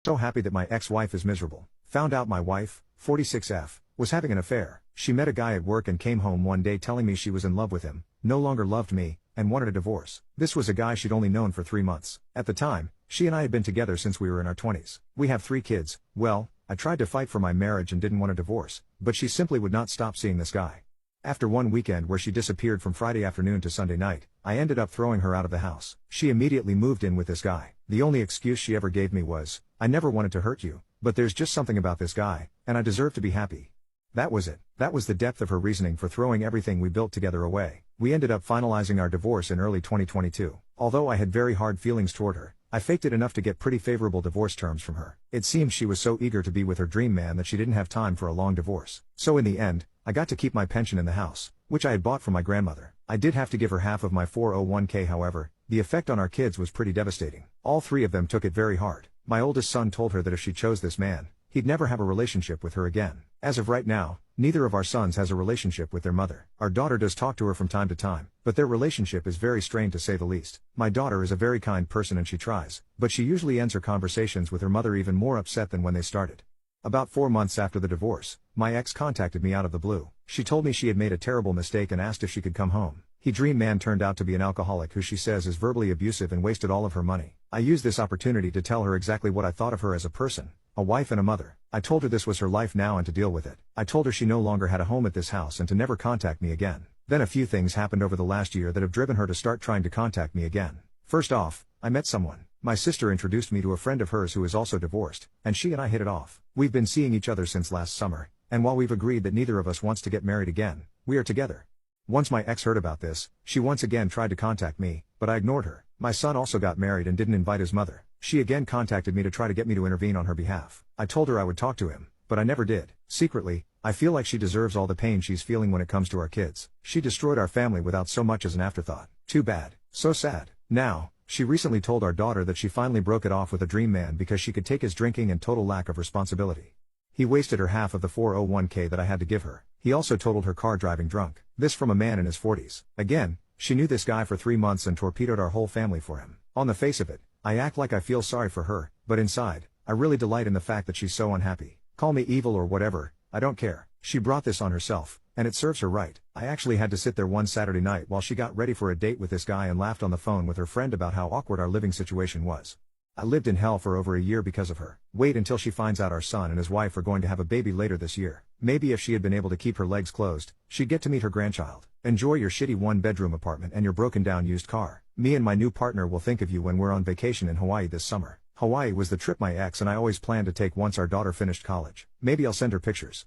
So happy that my ex-wife is miserable. Found out my wife, 46F, was having an affair. She met a guy at work and came home one day telling me she was in love with him, no longer loved me, and wanted a divorce. This was a guy she'd only known for 3 months. At the time, she and I had been together since we were in our 20s. We have 3 kids. Well, I tried to fight for my marriage and didn't want a divorce, but she simply would not stop seeing this guy. After one weekend where she disappeared from Friday afternoon to Sunday night, I ended up throwing her out of the house. She immediately moved in with this guy. The only excuse she ever gave me was, "I never wanted to hurt you, but there's just something about this guy, and I deserve to be happy." That was it. That was the depth of her reasoning for throwing everything we built together away. We ended up finalizing our divorce in early 2022. Although I had very hard feelings toward her, I faked it enough to get pretty favorable divorce terms from her. It seems she was so eager to be with her dream man that she didn't have time for a long divorce. So in the end, I got to keep my pension in the house, which I had bought from my grandmother. I did have to give her half of my 401k. However, the effect on our kids was pretty devastating. All 3 of them took it very hard. My oldest son told her that if she chose this man, he'd never have a relationship with her again. As of right now, neither of our sons has a relationship with their mother. Our daughter does talk to her from time to time, but their relationship is very strained to say the least. My daughter is a very kind person and she tries, but she usually ends her conversations with her mother even more upset than when they started. About 4 months after the divorce, my ex contacted me out of the blue. She told me she had made a terrible mistake and asked if she could come home. Her dream man turned out to be an alcoholic who she says is verbally abusive and wasted all of her money. I used this opportunity to tell her exactly what I thought of her as a person, a wife and a mother. I told her this was her life now and to deal with it. I told her she no longer had a home at this house and to never contact me again. Then a few things happened over the last year that have driven her to start trying to contact me again. First off, I met someone. My sister introduced me to a friend of hers who is also divorced, and she and I hit it off. We've been seeing each other since last summer, and while we've agreed that neither of us wants to get married again, we are together. Once my ex heard about this, she once again tried to contact me, but I ignored her. My son also got married and didn't invite his mother. She again contacted me to try to get me to intervene on her behalf. I told her I would talk to him, but I never did. Secretly, I feel like she deserves all the pain she's feeling when it comes to our kids. She destroyed our family without so much as an afterthought. Too bad. So sad. Now, she recently told our daughter that she finally broke it off with a dream man because she could take his drinking and total lack of responsibility. He wasted her half of the 401k that I had to give her. He also totaled her car driving drunk. This from a man in his 40s. Again, she knew this guy for 3 months and torpedoed our whole family for him. On the face of it, I act like I feel sorry for her, but inside, I really delight in the fact that she's so unhappy. Call me evil or whatever, I don't care. She brought this on herself, and it serves her right. I actually had to sit there one Saturday night while she got ready for a date with this guy and laughed on the phone with her friend about how awkward our living situation was. I lived in hell for over a year because of her. Wait until she finds out our son and his wife are going to have a baby later this year. Maybe if she had been able to keep her legs closed, she'd get to meet her grandchild. Enjoy your shitty 1-bedroom apartment and your broken down used car. Me and my new partner will think of you when we're on vacation in Hawaii this summer. Hawaii was the trip my ex and I always planned to take once our daughter finished college. Maybe I'll send her pictures.